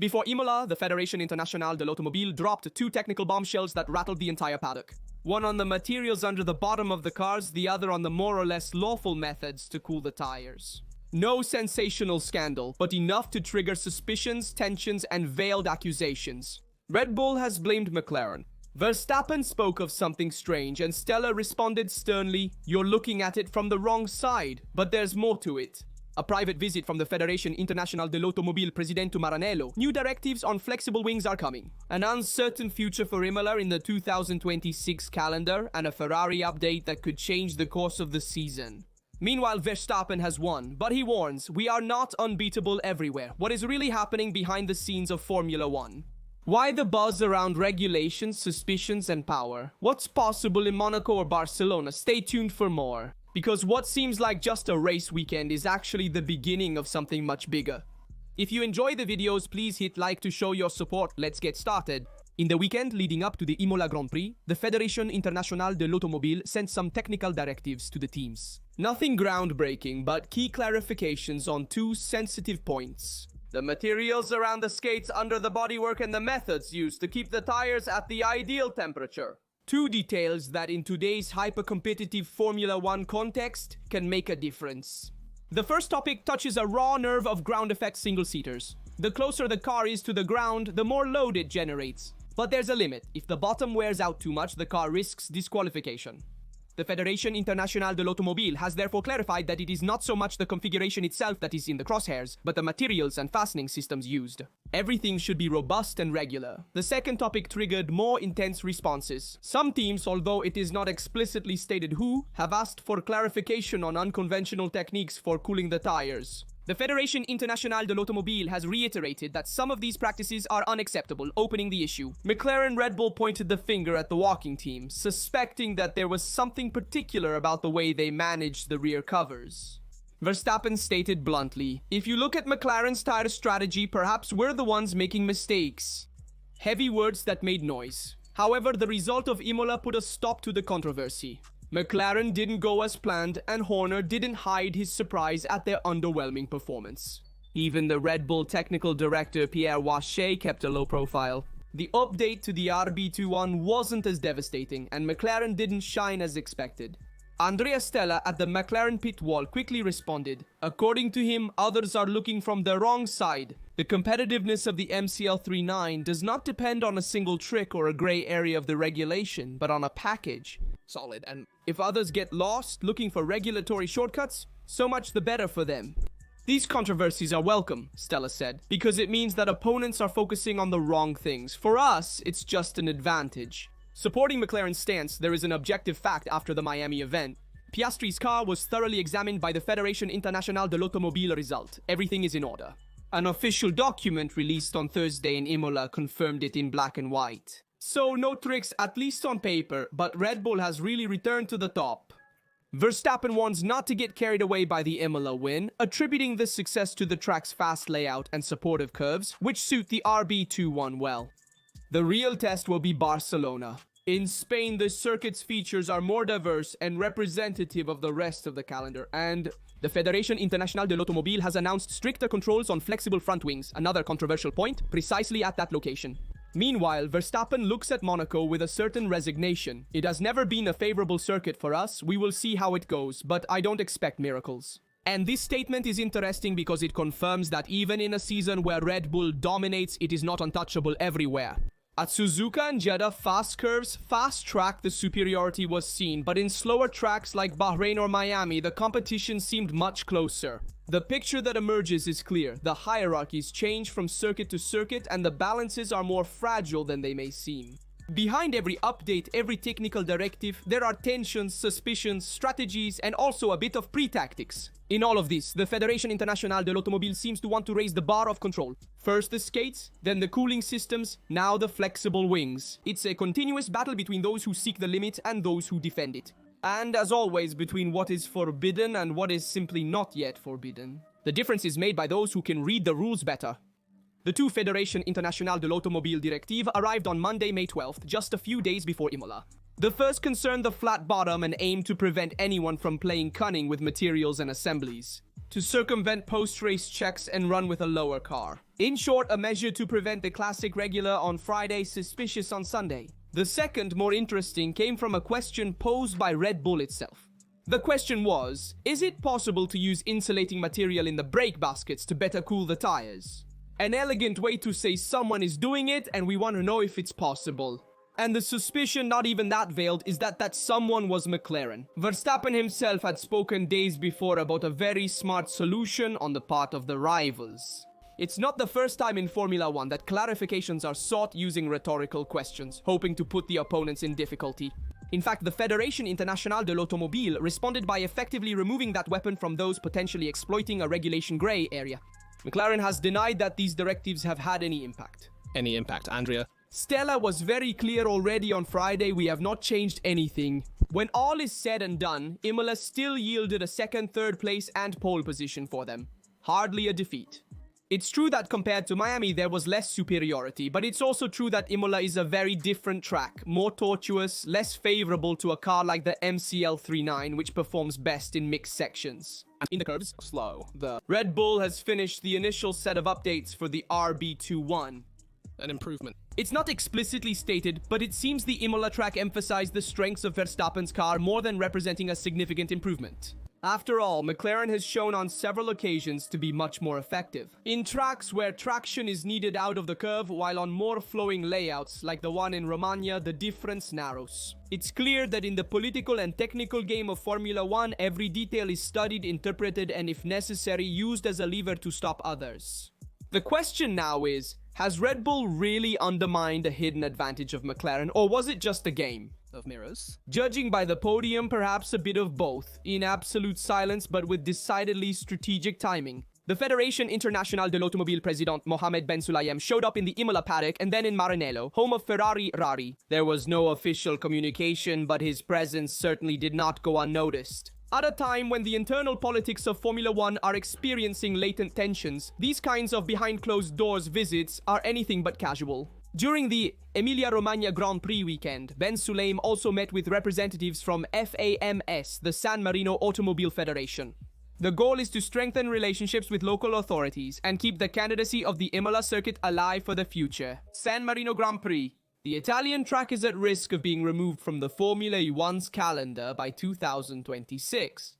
Before Imola, the Fédération Internationale de l'Automobile dropped two technical bombshells that rattled the entire paddock. One on the materials under the bottom of the cars, the other on the more or less lawful methods to cool the tires. No sensational scandal, but enough to trigger suspicions, tensions, and veiled accusations. Red Bull has blamed McLaren. Verstappen spoke of something strange, and Stella responded sternly, "You're looking at it from the wrong side, but there's more to it." A private visit from the Fédération Internationale de l'Automobile President to Maranello. New directives on flexible wings are coming. An uncertain future for Imola in the 2026 calendar, and a Ferrari update that could change the course of the season. Meanwhile, Verstappen has won, but he warns, we are not unbeatable everywhere. What is really happening behind the scenes of Formula 1? Why the buzz around regulations, suspicions, and power? What's possible in Monaco or Barcelona? Stay tuned for more. Because what seems like just a race weekend is actually the beginning of something much bigger. If you enjoy the videos, please hit like to show your support. Let's get started. In the weekend leading up to the Imola Grand Prix, the Fédération Internationale de l'Automobile sent some technical directives to the teams. Nothing groundbreaking, but key clarifications on two sensitive points. The materials around the skates under the bodywork and the methods used to keep the tires at the ideal temperature. Two details that in today's hyper-competitive Formula 1 context can make a difference. The first topic touches a raw nerve of ground effect single-seaters. The closer the car is to the ground, the more load it generates. But there's a limit. If the bottom wears out too much, the car risks disqualification. The Fédération Internationale de l'Automobile has therefore clarified that it is not so much the configuration itself that is in the crosshairs, but the materials and fastening systems used. Everything should be robust and regular. The second topic triggered more intense responses. Some teams, although it is not explicitly stated who, have asked for clarification on unconventional techniques for cooling the tires. The Fédération Internationale de l'Automobile has reiterated that some of these practices are unacceptable, opening the issue. McLaren-Red Bull pointed the finger at the walking team, suspecting that there was something particular about the way they managed the rear covers. Verstappen stated bluntly, "If you look at McLaren's tire strategy, perhaps we're the ones making mistakes." Heavy words that made noise. However, the result of Imola put a stop to the controversy. McLaren didn't go as planned, and Horner didn't hide his surprise at their underwhelming performance. Even the Red Bull technical director Pierre Wache kept a low profile. The update to the RB21 wasn't as devastating, and McLaren didn't shine as expected. Andrea Stella at the McLaren pit wall quickly responded. According to him, others are looking from the wrong side. The competitiveness of the MCL39 does not depend on a single trick or a gray area of the regulation, but on a package. Solid, and if others get lost looking for regulatory shortcuts, so much the better for them. These controversies are welcome, Stella said, because it means that opponents are focusing on the wrong things. For us, it's just an advantage. Supporting McLaren's stance, there is an objective fact after the Miami event. Piastri's car was thoroughly examined by the Fédération Internationale de l'Automobile result. Everything is in order. An official document released on Thursday in Imola confirmed it in black and white. So no tricks, at least on paper, but Red Bull has really returned to the top. Verstappen wants not to get carried away by the Imola win, attributing this success to the track's fast layout and supportive curves, which suit the RB21 well. The real test will be Barcelona. In Spain, the circuit's features are more diverse and representative of the rest of the calendar, and the Fédération Internationale de l'Automobile has announced stricter controls on flexible front wings, another controversial point, precisely at that location. Meanwhile, Verstappen looks at Monaco with a certain resignation. It has never been a favorable circuit for us, we will see how it goes, but I don't expect miracles. And this statement is interesting because it confirms that even in a season where Red Bull dominates, it is not untouchable everywhere. At Suzuka and Jeddah, fast curves, fast track, the superiority was seen, but in slower tracks like Bahrain or Miami, the competition seemed much closer. The picture that emerges is clear. The hierarchies change from circuit to circuit, and the balances are more fragile than they may seem. Behind every update, every technical directive, there are tensions, suspicions, strategies, and also a bit of pre-tactics. In all of this, the Fédération Internationale de l'Automobile seems to want to raise the bar of control. First the skates, then the cooling systems, now the flexible wings. It's a continuous battle between those who seek the limit and those who defend it. And as always, between what is forbidden and what is simply not yet forbidden. The difference is made by those who can read the rules better. The two Fédération Internationale de l'Automobile Directive arrived on Monday, May 12th, just a few days before Imola. The first concerned the flat bottom and aimed to prevent anyone from playing cunning with materials and assemblies. to circumvent post-race checks and run with a lower car. In short, a measure to prevent the classic regular on Friday suspicious on Sunday. The second, more interesting, came from a question posed by Red Bull itself. The question was, is it possible to use insulating material in the brake baskets to better cool the tires? An elegant way to say someone is doing it and we want to know if it's possible. And the suspicion, not even that veiled, is that someone was McLaren. Verstappen himself had spoken days before about a very smart solution on the part of the rivals. It's not the first time in Formula 1 that clarifications are sought using rhetorical questions, hoping to put the opponents in difficulty. In fact, the Fédération Internationale de l'Automobile responded by effectively removing that weapon from those potentially exploiting a regulation grey area. McLaren has denied that these directives have had any impact. Any impact, Andrea? Stella was very clear already on Friday, we have not changed anything. When all is said and done, Imola still yielded a second, third place and pole position for them. Hardly a defeat. It's true that compared to Miami there was less superiority, but it's also true that Imola is a very different track, more tortuous, less favorable to a car like the MCL39, which performs best in mixed sections. And in the curves, slow. The Red Bull has finished the initial set of updates for the RB21. An improvement. It's not explicitly stated, but it seems the Imola track emphasized the strengths of Verstappen's car more than representing a significant improvement. After all, McLaren has shown on several occasions to be much more effective. In tracks where traction is needed out of the curve, while on more flowing layouts, like the one in Romagna, the difference narrows. It's clear that in the political and technical game of Formula 1, every detail is studied, interpreted, and if necessary, used as a lever to stop others. The question now is, has Red Bull really undermined a hidden advantage of McLaren, or was it just a game of mirrors? Judging by the podium, perhaps a bit of both, in absolute silence but with decidedly strategic timing. The Fédération Internationale de l'Automobile President Mohamed Ben Sulayem showed up in the Imola paddock and then in Maranello, home of Ferrari Rari. There was no official communication, but his presence certainly did not go unnoticed. At a time when the internal politics of Formula 1 are experiencing latent tensions, these kinds of behind-closed-doors visits are anything but casual. During the Emilia-Romagna Grand Prix weekend, Ben Sulayem also met with representatives from FAMS, the San Marino Automobile Federation. The goal is to strengthen relationships with local authorities and keep the candidacy of the Imola circuit alive for the future. San Marino Grand Prix. The Italian track is at risk of being removed from the Formula 1's calendar by 2026.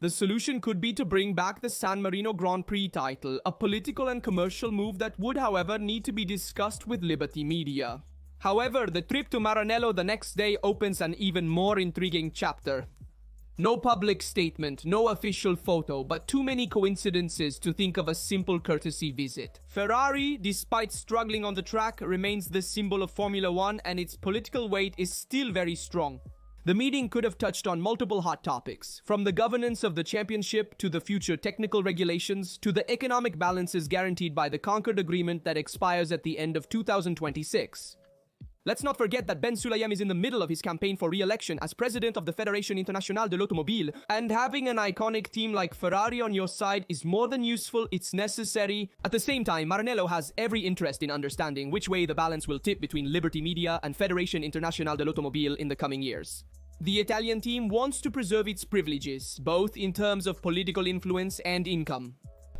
The solution could be to bring back the San Marino Grand Prix title, a political and commercial move that would, however, need to be discussed with Liberty Media. However, the trip to Maranello the next day opens an even more intriguing chapter. No public statement, no official photo, but too many coincidences to think of a simple courtesy visit. Ferrari, despite struggling on the track, remains the symbol of Formula 1 and its political weight is still very strong. The meeting could have touched on multiple hot topics, from the governance of the championship to the future technical regulations to the economic balances guaranteed by the Concord Agreement that expires at the end of 2026. Let's not forget that Ben Sulayem is in the middle of his campaign for re-election as president of the Fédération Internationale de l'Automobile, and having an iconic team like Ferrari on your side is more than useful, it's necessary. At the same time, Maranello has every interest in understanding which way the balance will tip between Liberty Media and Fédération Internationale de l'Automobile in the coming years. The Italian team wants to preserve its privileges, both in terms of political influence and income.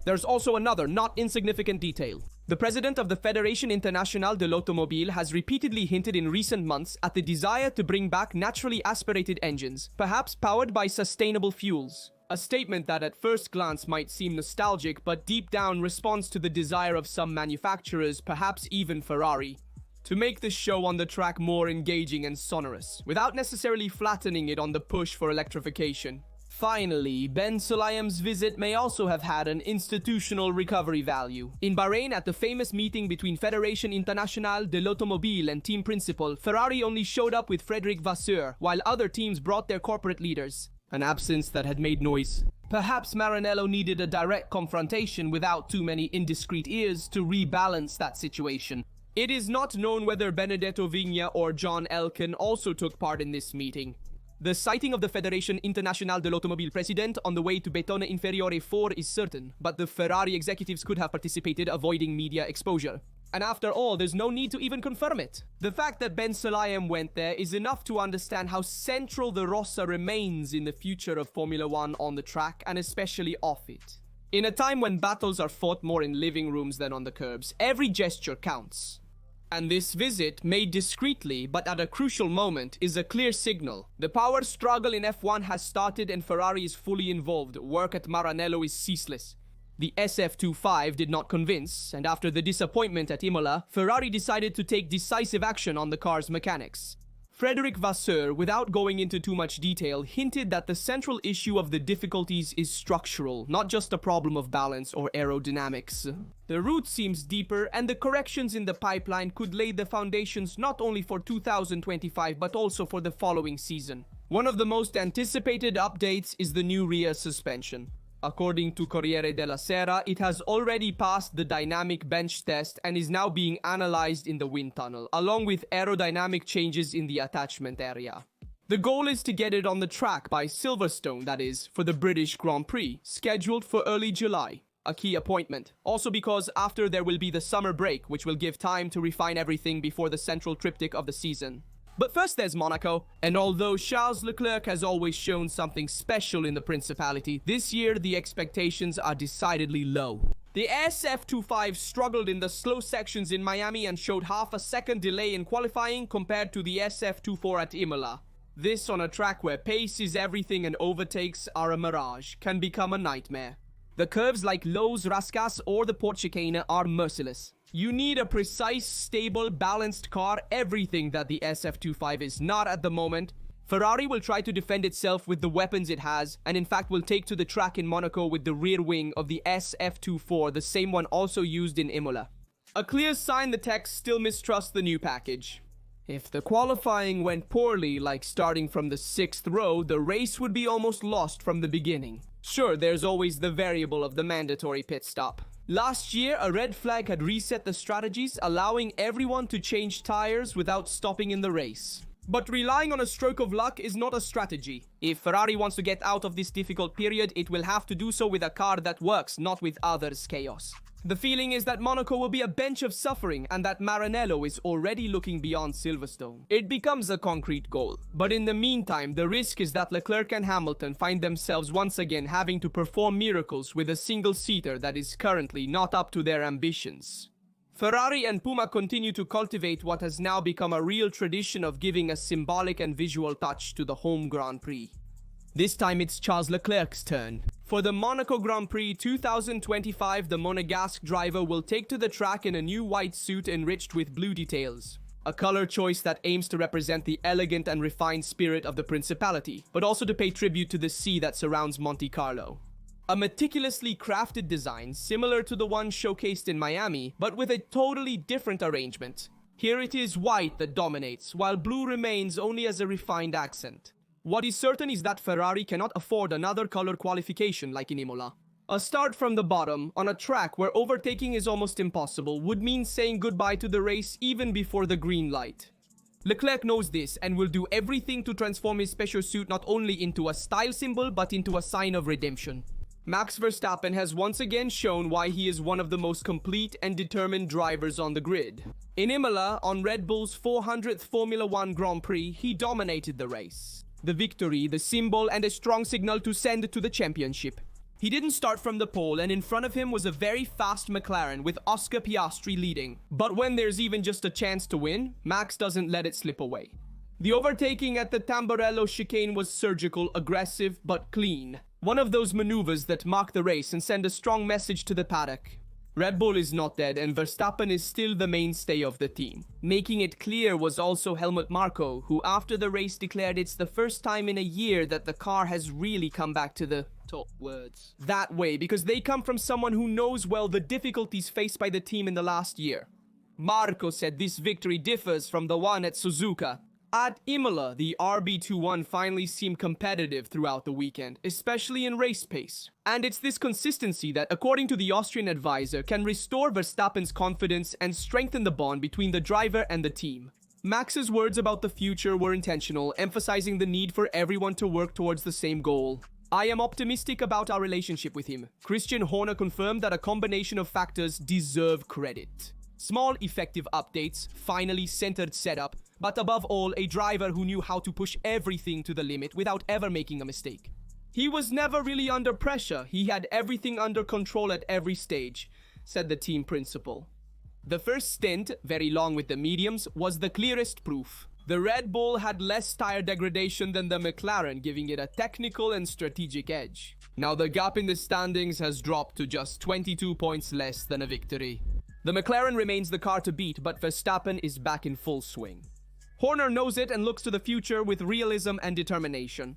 There's also another not insignificant detail. The president of the Fédération Internationale de l'Automobile has repeatedly hinted in recent months at the desire to bring back naturally aspirated engines, perhaps powered by sustainable fuels. A statement that at first glance might seem nostalgic, but deep down responds to the desire of some manufacturers, perhaps even Ferrari, to make the show on the track more engaging and sonorous, without necessarily flattening it on the push for electrification. Finally, Ben Sulayem's visit may also have had an institutional recovery value. In Bahrain, at the famous meeting between Fédération Internationale de l'Automobile and team principal, Ferrari only showed up with Frédéric Vasseur, while other teams brought their corporate leaders. An absence that had made noise. Perhaps Maranello needed a direct confrontation without too many indiscreet ears to rebalance that situation. It is not known whether Benedetto Vigna or John Elkann also took part in this meeting. The sighting of the Fédération Internationale de l'Automobile president on the way to Betone Inferiore 4 is certain, but the Ferrari executives could have participated, avoiding media exposure. And after all, there's no need to even confirm it. The fact that Ben Sulayem went there is enough to understand how central the Rossa remains in the future of Formula 1 on the track and especially off it. In a time when battles are fought more in living rooms than on the curbs, every gesture counts. And this visit, made discreetly but at a crucial moment, is a clear signal. The power struggle in F1 has started and Ferrari is fully involved. Work at Maranello is ceaseless. The SF25 did not convince, and after the disappointment at Imola, Ferrari decided to take decisive action on the car's mechanics. Frédéric Vasseur, without going into too much detail, hinted that the central issue of the difficulties is structural, not just a problem of balance or aerodynamics. The root seems deeper, and the corrections in the pipeline could lay the foundations not only for 2025 but also for the following season. One of the most anticipated updates is the new rear suspension. According to Corriere della Sera, it has already passed the dynamic bench test and is now being analyzed in the wind tunnel, along with aerodynamic changes in the attachment area. The goal is to get it on the track by Silverstone, that is, for the British Grand Prix, scheduled for early July. A key appointment. Also because after there will be the summer break, which will give time to refine everything before the central triptych of the season. But first there's Monaco, and although Charles Leclerc has always shown something special in the Principality, this year the expectations are decidedly low. The SF25 struggled in the slow sections in Miami and showed half a second delay in qualifying compared to the SF24 at Imola. This on a track where pace is everything and overtakes are a mirage, can become a nightmare. The curves like Lowe's, Rascasse or the Port Chicane are merciless. You need a precise, stable, balanced car, everything that the SF25 is not at the moment. Ferrari will try to defend itself with the weapons it has, and in fact will take to the track in Monaco with the rear wing of the SF24, the same one also used in Imola. A clear sign the techs still mistrust the new package. If the qualifying went poorly, like starting from the 6th row, the race would be almost lost from the beginning. Sure, there's always the variable of the mandatory pit stop. Last year, a red flag had reset the strategies, allowing everyone to change tires without stopping in the race. But relying on a stroke of luck is not a strategy. If Ferrari wants to get out of this difficult period, it will have to do so with a car that works, not with others' chaos. The feeling is that Monaco will be a bench of suffering and that Maranello is already looking beyond Silverstone. It becomes a concrete goal. But in the meantime, the risk is that Leclerc and Hamilton find themselves once again having to perform miracles with a single-seater that is currently not up to their ambitions. Ferrari and Puma continue to cultivate what has now become a real tradition of giving a symbolic and visual touch to the home Grand Prix. This time it's Charles Leclerc's turn. For the Monaco Grand Prix 2025, the Monegasque driver will take to the track in a new white suit enriched with blue details. A color choice that aims to represent the elegant and refined spirit of the Principality, but also to pay tribute to the sea that surrounds Monte Carlo. A meticulously crafted design similar to the one showcased in Miami, but with a totally different arrangement. Here it is white that dominates, while blue remains only as a refined accent. What is certain is that Ferrari cannot afford another color qualification like in Imola. A start from the bottom, on a track where overtaking is almost impossible, would mean saying goodbye to the race even before the green light. Leclerc knows this and will do everything to transform his special suit not only into a style symbol but into a sign of redemption. Max Verstappen has once again shown why he is one of the most complete and determined drivers on the grid. In Imola, on Red Bull's 400th Formula 1 Grand Prix, he dominated the race. The victory, the symbol, and a strong signal to send to the championship. He didn't start from the pole, and in front of him was a very fast McLaren with Oscar Piastri leading. But when there's even just a chance to win, Max doesn't let it slip away. The overtaking at the Tamburello chicane was surgical, aggressive, but clean. One of those maneuvers that mark the race and send a strong message to the paddock. Red Bull is not dead and Verstappen is still the mainstay of the team. Making it clear was also Helmut Marko, who after the race declared it's the first time in a year that the car has really come back to the top words that way, because they come from someone who knows well the difficulties faced by the team in the last year. Marko said this victory differs from the one at Suzuka. At Imola, the RB21 finally seemed competitive throughout the weekend, especially in race pace. And it's this consistency that, according to the Austrian advisor, can restore Verstappen's confidence and strengthen the bond between the driver and the team. Max's words about the future were intentional, emphasizing the need for everyone to work towards the same goal. I am optimistic about our relationship with him. Christian Horner confirmed that a combination of factors deserve credit. Small, effective updates, finally centered setup, but above all, a driver who knew how to push everything to the limit without ever making a mistake. "He was never really under pressure. He had everything under control at every stage," said the team principal. The first stint, very long with the mediums, was the clearest proof. The Red Bull had less tire degradation than the McLaren, giving it a technical and strategic edge. Now the gap in the standings has dropped to just 22 points less than a victory. The McLaren remains the car to beat, but Verstappen is back in full swing. Horner knows it and looks to the future with realism and determination.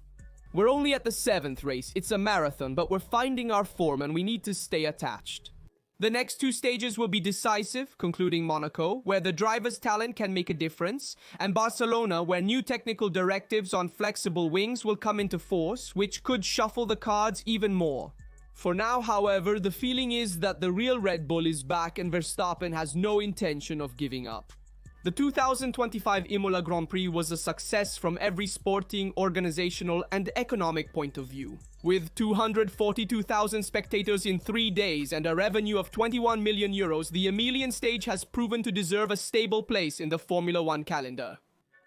"We're only at the 7th race, it's a marathon, but we're finding our form and we need to stay attached. The next 2 stages will be decisive, concluding Monaco, where the driver's talent can make a difference, and Barcelona, where new technical directives on flexible wings will come into force, which could shuffle the cards even more. For now, however, the feeling is that the real Red Bull is back and Verstappen has no intention of giving up." The 2025 Imola Grand Prix was a success from every sporting, organizational, and economic point of view. With 242,000 spectators in 3 days and a revenue of €21 million, the Emilian stage has proven to deserve a stable place in the Formula One calendar.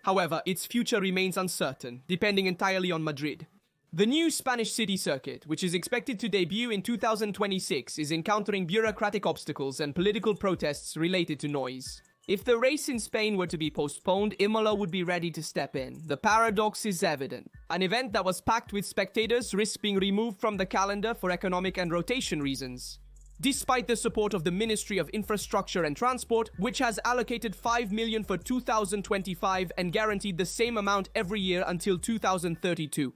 However, its future remains uncertain, depending entirely on Madrid. The new Spanish city circuit, which is expected to debut in 2026, is encountering bureaucratic obstacles and political protests related to noise. If the race in Spain were to be postponed, Imola would be ready to step in. The paradox is evident. An event that was packed with spectators risks being removed from the calendar for economic and rotation reasons. Despite the support of the Ministry of Infrastructure and Transport, which has allocated €5 million for 2025 and guaranteed the same amount every year until 2032.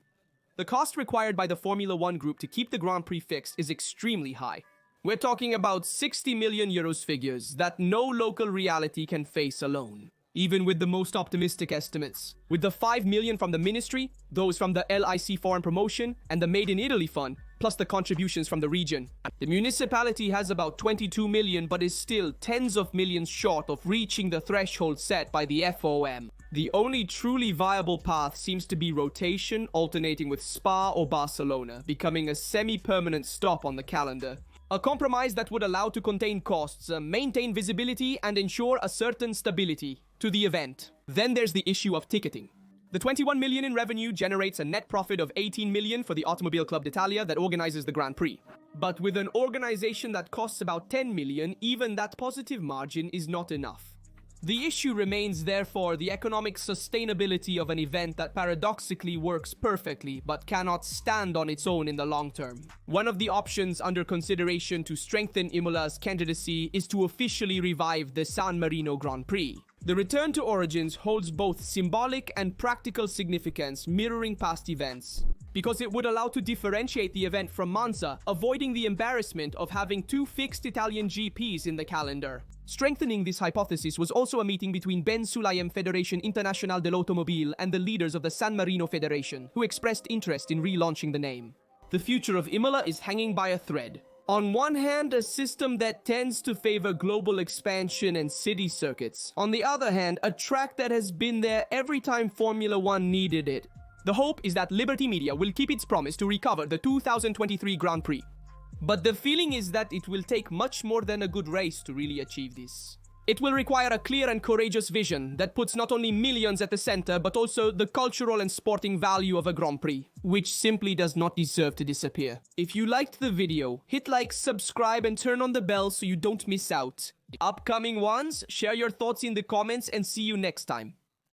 The cost required by the Formula One group to keep the Grand Prix fixed is extremely high. We're talking about €60 million figures that no local reality can face alone, even with the most optimistic estimates. With the €5 million from the ministry, those from the LIC Foreign Promotion, and the Made in Italy Fund, plus the contributions from the region, the municipality has about 22 million but is still tens of millions short of reaching the threshold set by the FOM. The only truly viable path seems to be rotation, alternating with Spa or Barcelona, becoming a semi-permanent stop on the calendar. A compromise that would allow to contain costs, maintain visibility, and ensure a certain stability to the event. Then there's the issue of ticketing. The 21 million in revenue generates a net profit of 18 million for the Automobile Club d'Italia that organizes the Grand Prix. But with an organization that costs about 10 million, even that positive margin is not enough. The issue remains, therefore, the economic sustainability of an event that paradoxically works perfectly but cannot stand on its own in the long term. One of the options under consideration to strengthen Imola's candidacy is to officially revive the San Marino Grand Prix. The return to origins holds both symbolic and practical significance, mirroring past events, because it would allow to differentiate the event from Monza, avoiding the embarrassment of having 2 fixed Italian GPs in the calendar. Strengthening this hypothesis was also a meeting between Ben Sulayem Federation Internationale de l'Automobile and the leaders of the San Marino Federation, who expressed interest in relaunching the name. The future of Imola is hanging by a thread. On one hand, a system that tends to favor global expansion and city circuits. On the other hand, a track that has been there every time Formula One needed it. The hope is that Liberty Media will keep its promise to recover the 2023 Grand Prix. But the feeling is that it will take much more than a good race to really achieve this. It will require a clear and courageous vision that puts not only millions at the center, but also the cultural and sporting value of a Grand Prix, which simply does not deserve to disappear. If you liked the video, hit like, subscribe, and turn on the bell so you don't miss out. Upcoming ones, share your thoughts in the comments and see you next time.